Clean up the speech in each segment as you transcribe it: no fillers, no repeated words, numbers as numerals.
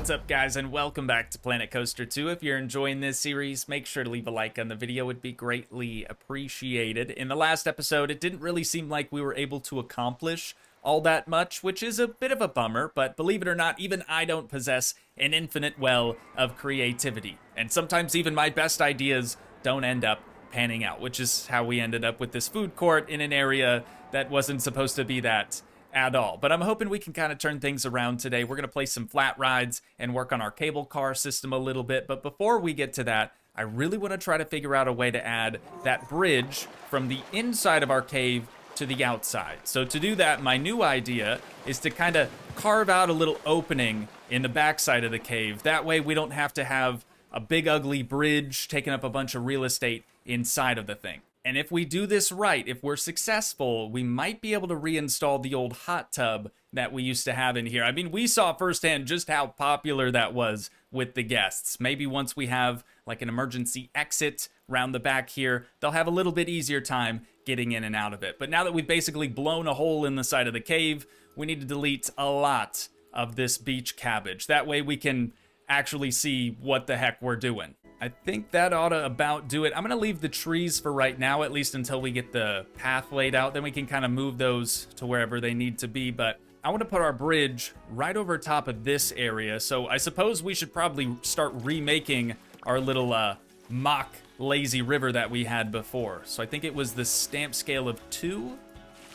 What's up, guys, and welcome back to Planet Coaster 2. If you're enjoying this series, make sure to leave a like on the video. It would be greatly appreciated. In the last episode, it didn't really seem like we were able to accomplish all that much, which is a bit of a bummer, but believe it or not, even I don't possess an infinite well of creativity. And sometimes even my best ideas don't end up panning out, which is how we ended up with this food court in an area that wasn't supposed to be that at all. But I'm hoping we can kind of turn things around today. We're going to play some flat rides and work on our cable car system a little bit. But before we get to that, I really want to try to figure out a way to add that bridge from the inside of our cave to the outside. So to do that, my new idea is to kind of carve out a little opening in the backside of the cave. That way we don't have to have a big ugly bridge taking up a bunch of real estate inside of the thing. And if we do this right, if we're successful, we might be able to reinstall the old hot tub that we used to have in here. I mean, we saw firsthand just how popular that was with the guests. Maybe once we have like an emergency exit around the back here, they'll have a little bit easier time getting in and out of it. But now that we've basically blown a hole in the side of the cave, we need to delete a lot of this beach cabbage. That way we can actually see what the heck we're doing. I think that ought to about do it. I'm going to leave the trees for right now, at least until we get the path laid out. Then we can kind of move those to wherever they need to be. But I want to put our bridge right over top of this area. So I suppose we should probably start remaking our little mock lazy river that we had before. So I think it was the stamp scale of 2,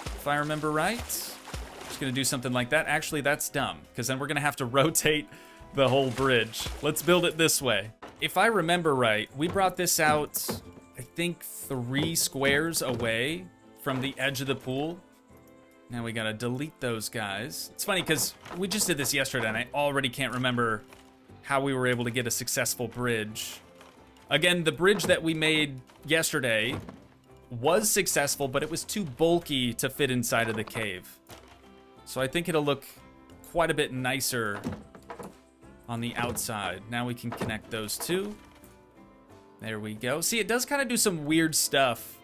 if I remember right. Just going to do something like that. Actually, that's dumb, because then we're going to have to rotate the whole bridge. Let's build it this way. If I remember right, we brought this out, I think 3 squares away from the edge of the pool. Now we gotta delete those guys. It's funny because we just did this yesterday and I already can't remember how we were able to get a successful bridge. Again, the bridge that we made yesterday was successful, but it was too bulky to fit inside of the cave. So I think it'll look quite a bit nicer on the outside. Now we can connect those two. There we go. See, it does kind of do some weird stuff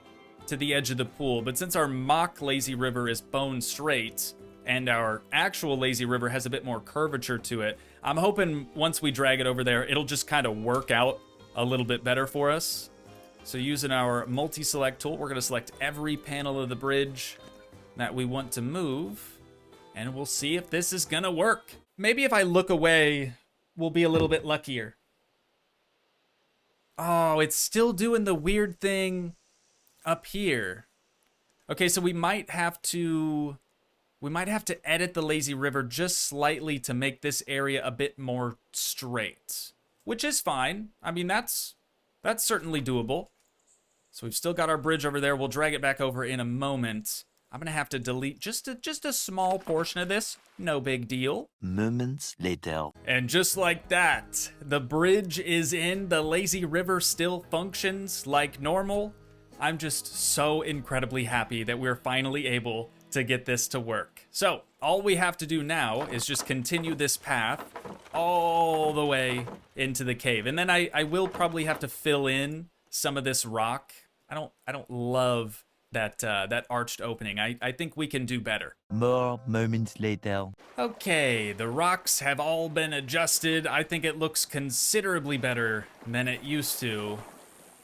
to the edge of the pool, but since our mock lazy river is bone straight and our actual lazy river has a bit more curvature to it, I'm hoping once we drag it over there, it'll just kind of work out a little bit better for us. So using our multi-select tool, we're going to select every panel of the bridge that we want to move, and we'll see if this is going to work. Maybe if I look away, we'll be a little bit luckier. Oh, it's still doing the weird thing up here. Okay, so we might have to edit the lazy river just slightly to make this area a bit more straight, which is fine. I mean, that's certainly doable. So we've still got our bridge over there. We'll drag it back over in a moment. I'm gonna have to delete just a small portion of this. No big deal. Moments later. And just like that, the bridge is in. The lazy river still functions like normal. I'm just so incredibly happy that we're finally able to get this to work. So all we have to do now is just continue this path all the way into the cave. And then I will probably have to fill in some of this rock. I don't love that arched opening. I think we can do better. More moments later. Okay, the rocks have all been adjusted. I think it looks considerably better than it used to.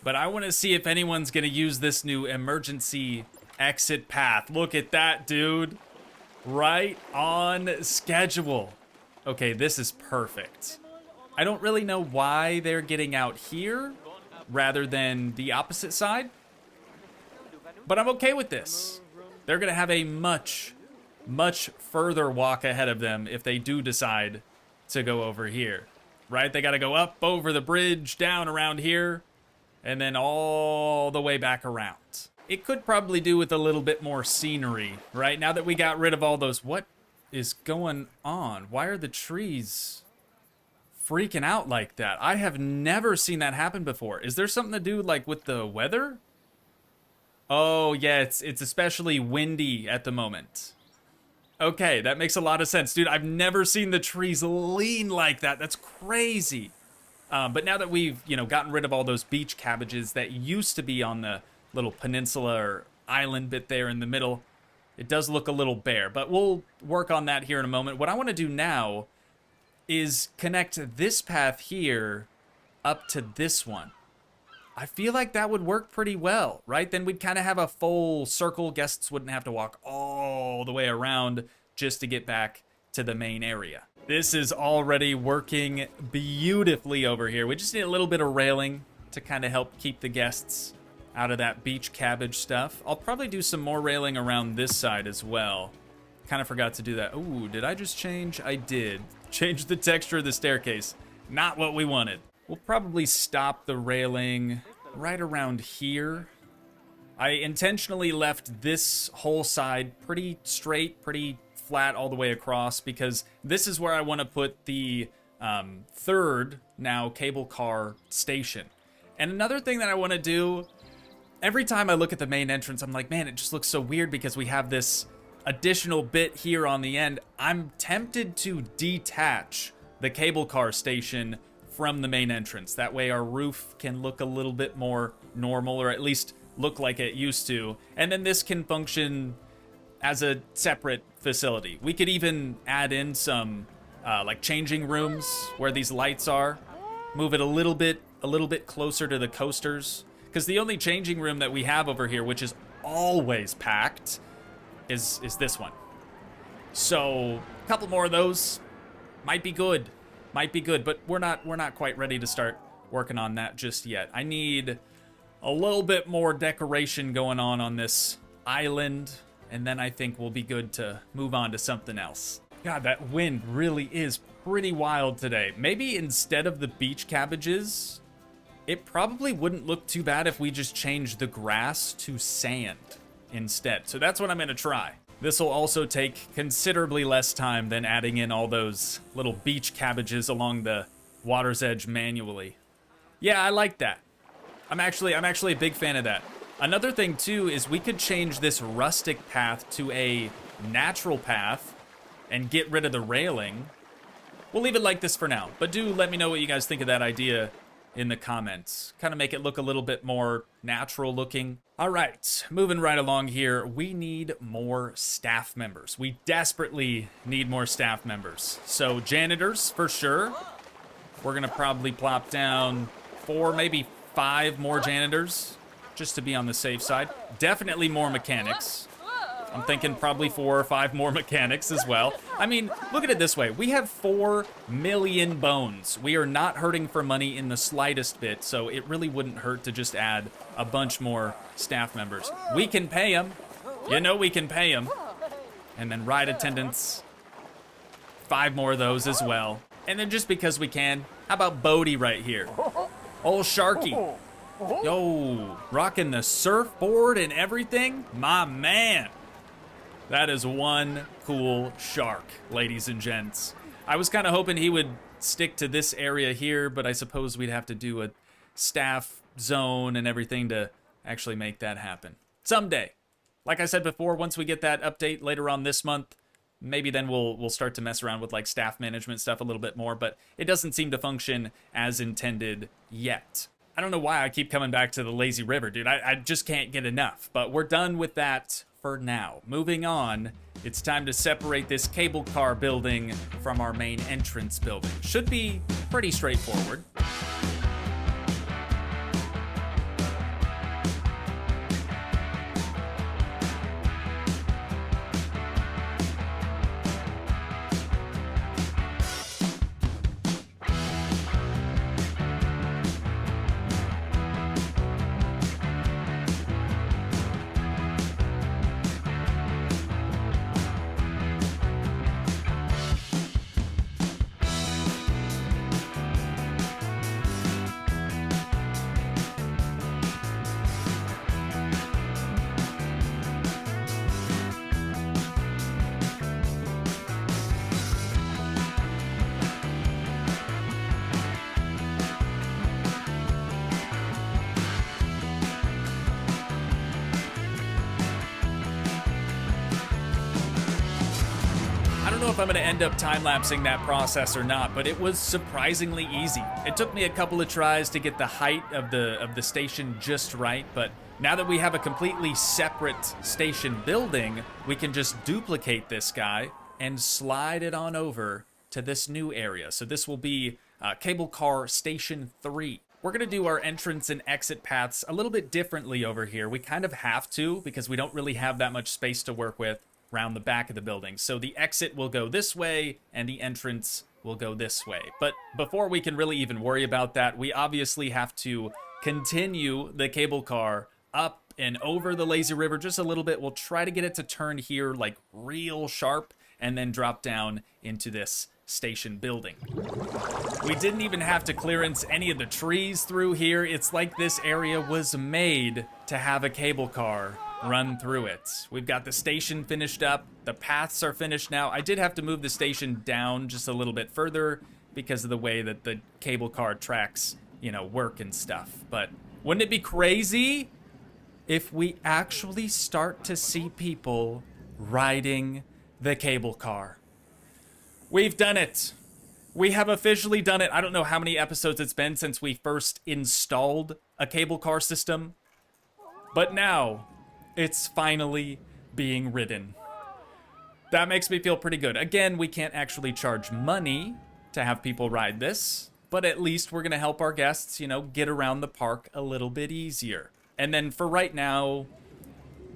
But I want to see if anyone's going to use this new emergency exit path. Look at that, dude. Right on schedule. Okay, this is perfect. I don't really know why they're getting out here rather than the opposite side, but I'm okay with this. They're going to have a much further walk ahead of them if they do decide to go over here, right? They got to go up over the bridge, down around here, and then all the way back around. It could probably do with a little bit more scenery, right? Now that we got rid of all those, what is going on? Why are the trees freaking out like that? I have never seen that happen before. Is there something to do like with the weather? Oh yeah, it's especially windy at the moment. Okay, that makes a lot of sense. Dude, I've never seen the trees lean like that. That's crazy. But now that we've, gotten rid of all those beach cabbages that used to be on the little peninsula or island bit there in the middle, it does look a little bare. But we'll work on that here in a moment. What I want to do now is connect this path here up to this one. I feel like that would work pretty well, right? Then we'd kind of have a full circle. Guests wouldn't have to walk all the way around just to get back to the main area. This is already working beautifully over here. We just need a little bit of railing to kind of help keep the guests out of that beach cabbage stuff. I'll probably do some more railing around this side as well. Kind of forgot to do that. Ooh, did I just change? I did. Change the texture of the staircase. Not what we wanted. We'll probably stop the railing right around here. I intentionally left this whole side pretty straight, pretty flat all the way across, because this is where I want to put the third now cable car station. And another thing that I want to do, every time I look at the main entrance, I'm like, man, it just looks so weird because we have this additional bit here on the end. I'm tempted to detach the cable car station from the main entrance. That way our roof can look a little bit more normal, or at least look like it used to. And then this can function as a separate facility. We could even add in some like changing rooms where these lights are. Move it a little bit closer to the coasters. Because the only changing room that we have over here, which is always packed, is this one. So a couple more of those might be good. Might be good, but we're not quite ready to start working on that just yet. I need a little bit more decoration going on this island, and then I think we'll be good to move on to something else. God, that wind really is pretty wild today. Maybe instead of the beach cabbages, it probably wouldn't look too bad if we just changed the grass to sand instead. So that's what I'm gonna try. This will also take considerably less time than adding in all those little beach cabbages along the water's edge manually. Yeah, I like that. I'm actually a big fan of that. Another thing too is we could change this rustic path to a natural path and get rid of the railing. We'll leave it like this for now, but do let me know what you guys think of that idea in the comments. Kind of make it look a little bit more natural looking. All right, moving right along here, we need more staff members. We desperately need more staff members. So janitors, for sure. We're gonna probably plop down 4, maybe 5 more janitors, just to be on the safe side. Definitely more mechanics. I'm thinking probably 4 or 5 more mechanics as well. I mean, look at it this way. We have 4 million bones. We are not hurting for money in the slightest bit, so it really wouldn't hurt to just add a bunch more staff members. We can pay them. You know we can pay them. And then ride attendants. 5 more of those as well. And then just because we can, how about Bodie right here? Old Sharky. Yo, rocking the surfboard and everything? My man. That is one cool shark, ladies and gents. I was kind of hoping he would stick to this area here, but I suppose we'd have to do a staff zone and everything to actually make that happen. Someday. Like I said before, once we get that update later on this month, maybe then we'll start to mess around with like staff management stuff a little bit more, but it doesn't seem to function as intended yet. I don't know why I keep coming back to the lazy river, dude. I just can't get enough, but we're done with that for now. Moving on, it's time to separate this cable car building from our main entrance building. Should be pretty straightforward. I don't know if I'm gonna end up time-lapsing that process or not, but it was surprisingly easy. It took me a couple of tries to get the height of the station just right, but now that we have a completely separate station building, we can just duplicate this guy and slide it on over to this new area. So this will be cable car station 3. We're going to do our entrance and exit paths a little bit differently over here. We kind of have to because we don't really have that much space to work with around the back of the building. So the exit will go this way and the entrance will go this way. But before we can really even worry about that, we obviously have to continue the cable car up and over the lazy river just a little bit. We'll try to get it to turn here like real sharp and then drop down into this station building. We didn't even have to clearance any of the trees through here. It's like this area was made to have a cable car run through it. We've got the station finished up. The paths are finished now. I did have to move the station down just a little bit further because of the way that the cable car tracks, you know, work and stuff. But wouldn't it be crazy if we actually start to see people riding the cable car? We've done it. We have officially done it. I don't know how many episodes it's been since we first installed a cable car system, but now it's finally being ridden. That makes me feel pretty good. Again, we can't actually charge money to have people ride this, but at least we're gonna help our guests, you know, get around the park a little bit easier. And then for right now,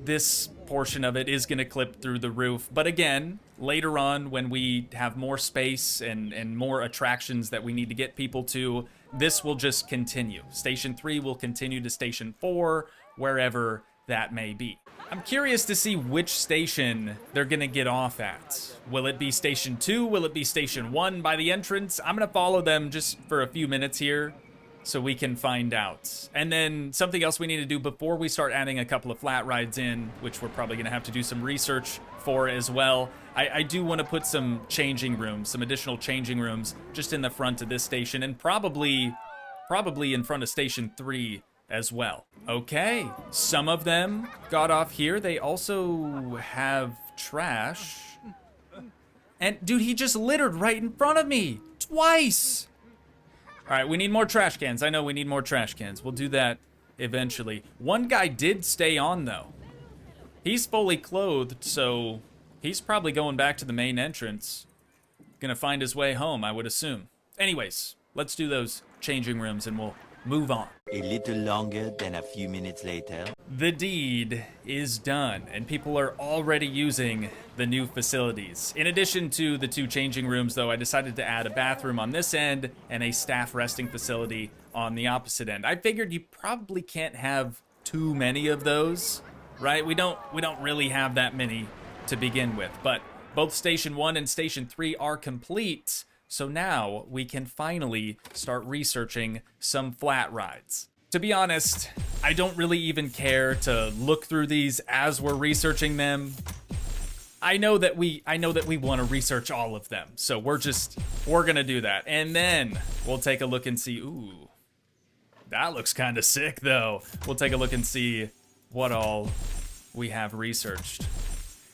this portion of it is going to clip through the roof. But again, later on when we have more space and more attractions that we need to get people to, this will just continue. Station 3 will continue to Station 4, wherever that may be. I'm curious to see which station they're going to get off at. Will it be Station 2? Will it be Station 1 by the entrance? I'm going to follow them just for a few minutes here so we can find out. And then something else we need to do before we start adding a couple of flat rides in, which we're probably gonna have to do some research for as well. I do want to put some changing rooms, some additional changing rooms just in the front of this station and probably in front of Station 3 as well. Okay, some of them got off here. They also have trash. And dude, he just littered right in front of me twice. All right, we need more trash cans. I know we need more trash cans. We'll do that eventually. One guy did stay on, though. He's fully clothed, so he's probably going back to the main entrance. Gonna find his way home, I would assume. Anyways, let's do those changing rooms and we'll move on. A little longer than a few minutes later. The deed is done, and people are already using the new facilities. In addition to the 2 changing rooms, though, I decided to add a bathroom on this end and a staff resting facility on the opposite end. I figured you probably can't have too many of those, right? We don't really have that many to begin with, but both Station 1 and Station 3 are complete, so now we can finally start researching some flat rides. To be honest, I don't really even care to look through these as we're researching them. I know that we want to research all of them, so we're gonna do that, and then we'll take a look and see. Ooh, that looks kind of sick, though. We'll take a look and see what all we have researched.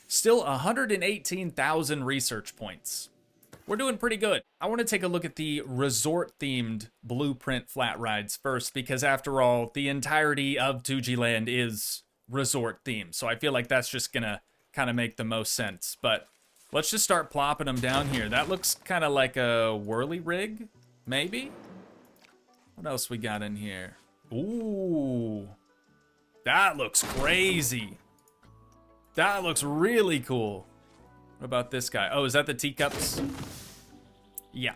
Still 118,000 research points. We're doing pretty good. I want to take a look at the resort-themed blueprint flat rides first, because after all, the entirety of Toogii Land is resort-themed, so I feel like that's just gonna kind of make the most sense. But let's just start plopping them down here. That looks kind of like a whirly rig, maybe? What else we got in here? Ooh, that looks crazy. That looks really cool. What about this guy? Oh, is that the teacups? Yeah.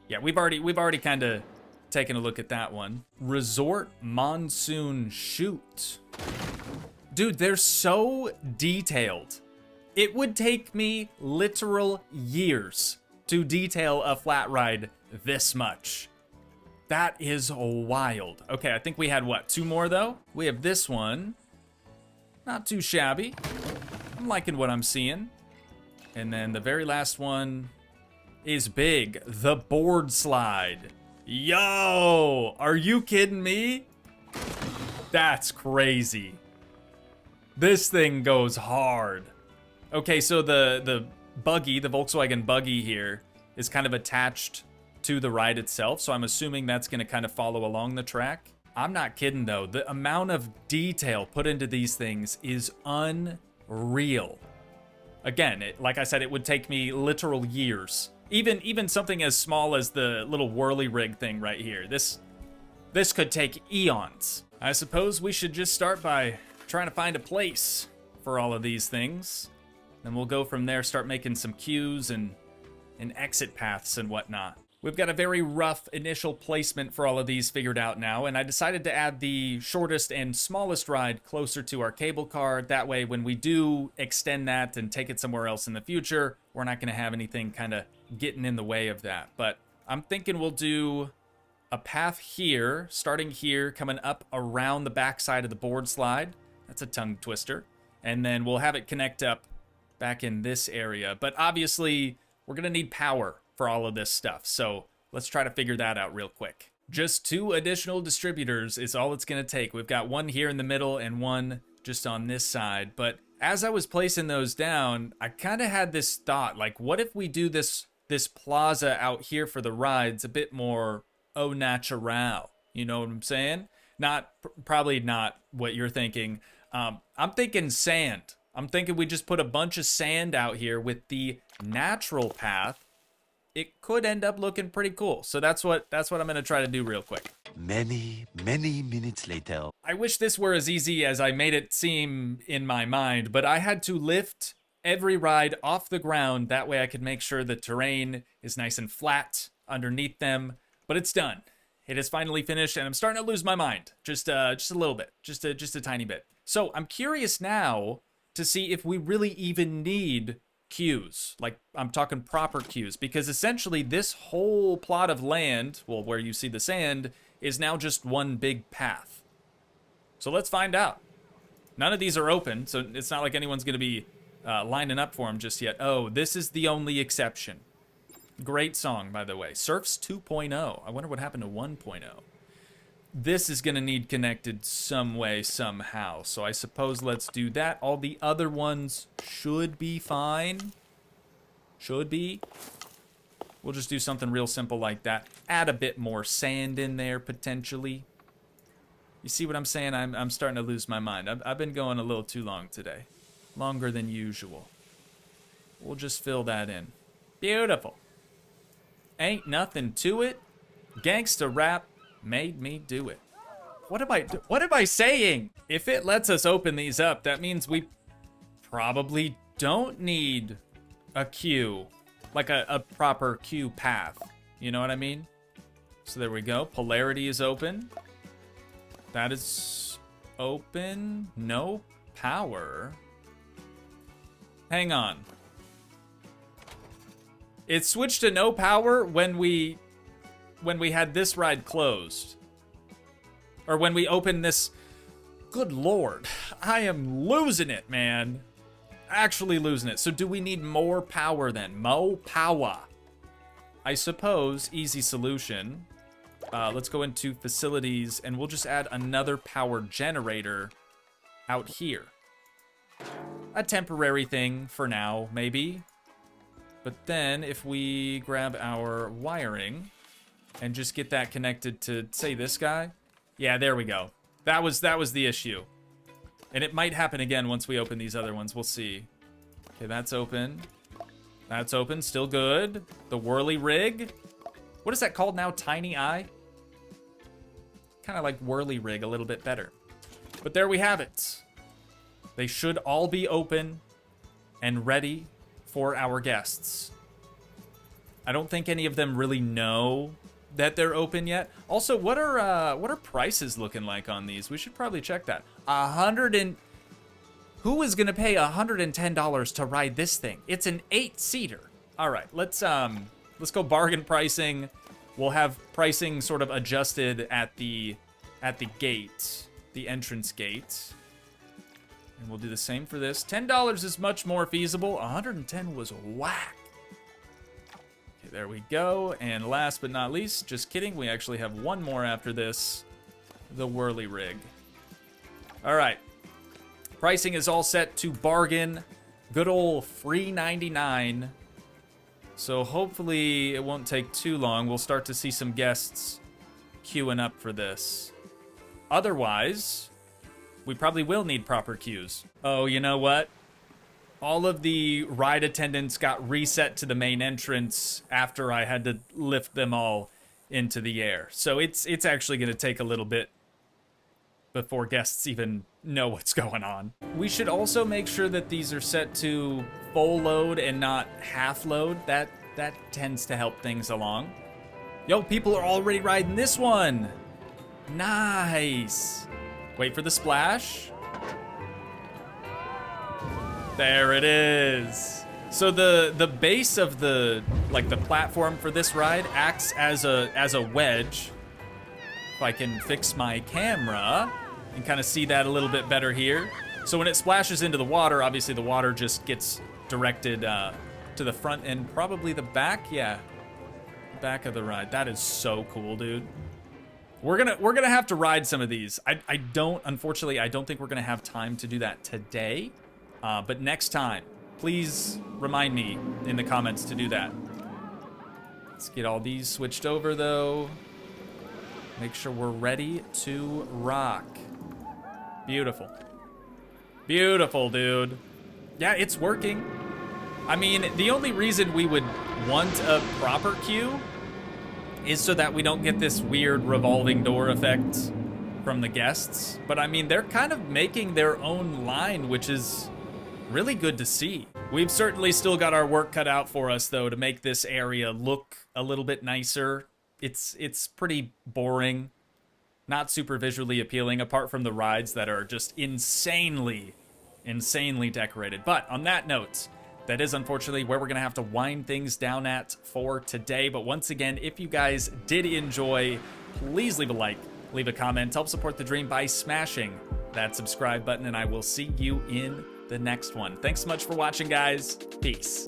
Yeah, we've already kind of taken a look at that one. Resort Monsoon Chute. Dude, they're so detailed. It would take me literal years to detail a flat ride this much. That is wild. Okay, I think we had, what, 2 more, though? We have this one. Not too shabby. I'm liking what I'm seeing. And then the very last one is big. The board slide. Yo, are you kidding me? That's crazy. This thing goes hard. Okay, so the buggy, the Volkswagen buggy here, is kind of attached to the ride itself, so I'm assuming that's gonna kind of follow along the track. I'm not kidding though, the amount of detail put into these things is unreal. Again, like I said, it would take me literal years Even something as small as the little whirly rig thing right here. This could take eons. I suppose we should just start by trying to find a place for all of these things. Then we'll go from there, start making some queues and exit paths and whatnot. We've got a very rough initial placement for all of these figured out now, and I decided to add the shortest and smallest ride closer to our cable car. That way, when we do extend that and take it somewhere else in the future, we're not going to have anything kind of getting in the way of that. But I'm thinking we'll do a path here, starting here, coming up around the backside of the board slide. That's a tongue twister. And then we'll have it connect up back in this area. But obviously, we're going to need power for all of this stuff. So let's try to figure that out real quick. Just 2 additional distributors is all it's going to take. We've got one here in the middle and one just on this side. But as I was placing those down, I kind of had this thought, like, what if we do this plaza out here for the rides a bit more au natural? You know what I'm saying? Probably not what you're thinking. I'm thinking sand. I'm thinking we just put a bunch of sand out here with the natural path. It could end up looking pretty cool. So that's what I'm gonna try to do real quick. Many minutes later. I wish this were as easy as I made it seem in my mind, but I had to lift every ride off the ground. That way I could make sure the terrain is nice and flat underneath them. But it's done. It is finally finished, and I'm starting to lose my mind. Just a little bit. Just a tiny bit. So I'm curious now to see if we really even need queues. Like, I'm talking proper queues, because essentially this whole plot of land, well, where you see the sand, is now just one big path. So let's find out. None of these are open, so it's not like anyone's going to be lining up for them just yet. Oh, this is the only exception. Great song, by the way. Surfs 2.0. I wonder what happened to 1.0. This is going to need connected some way, somehow. So I suppose let's do that. All the other ones should be fine. Should be. We'll just do something real simple like that. Add a bit more sand in there, potentially. You see what I'm saying? I'm starting to lose my mind. I've been going a little too long today. Longer than usual. We'll just fill that in. Beautiful. Ain't nothing to it. Gangsta rap made me do it. What am I saying? If it lets us open these up, that means we probably don't need a queue. Like a proper queue path. You know what I mean? So there we go. Polarity is open. That is open. No power. Hang on. It switched to no power when we had this ride closed. Or when we opened this. Good lord. I am losing it, man. Actually losing it. So do we need more power then? More power. I suppose, easy solution. Let's go into facilities and we'll just add another power generator out here. A temporary thing for now, maybe. But then if we grab our wiring and just get that connected to, say, this guy. Yeah, there we go. That was the issue. And it might happen again once we open these other ones. We'll see. Okay, that's open. That's open. Still good. The whirly rig. What is that called now? Tiny eye? Kind of like whirly rig a little bit better. But there we have it. They should all be open and ready for our guests. I don't think any of them really know that they're open yet. Also, what are prices looking like on these? We should probably check that. Who is gonna pay $110 to ride this thing? It's an 8-seater. All right, let's go bargain pricing. We'll have pricing sort of adjusted at the gate, the entrance gate. And we'll do the same for this. $10 is much more feasible. 110 was whack. Okay, there we go. And last but not least, just kidding, we actually have one more after this. The whirly rig. All right. Pricing is all set to bargain. Good old free 99. So hopefully it won't take too long. We'll start to see some guests queuing up for this. Otherwise, we probably will need proper queues. Oh, you know what? all of the ride attendants got reset to the main entrance after I had to lift them all into the air. So it's actually going to take a little bit before guests even know what's going on. We should also make sure that these are set to full load and not half load. That tends to help things along. Yo, people are already riding this one. Nice. Wait for the splash. There it is. So the base of the platform for this ride acts as a wedge. If I can fix my camera and kind of see that a little bit better here. So when it splashes into the water, obviously the water just gets directed to the front and probably the back. Yeah, the back of the ride. That is so cool, dude. We're gonna have to ride some of these. Unfortunately, I don't think we're gonna have time to do that today. But next time, please remind me in the comments to do that. Let's get all these switched over though. Make sure we're ready to rock. Beautiful. Beautiful, dude. Yeah, it's working. I mean, the only reason we would want a proper queue is so that we don't get this weird revolving door effect from the guests. But I mean, they're kind of making their own line, which is really good to see. We've certainly still got our work cut out for us, though, to make this area look a little bit nicer. It's pretty boring, not super visually appealing, apart from the rides that are just insanely decorated. But on that note, that is unfortunately where we're gonna have to wind things down at for today. But once again, if you guys did enjoy, please leave a like, leave a comment, help support the dream by smashing that subscribe button, and I will see you in the next one. Thanks so much for watching, guys. Peace.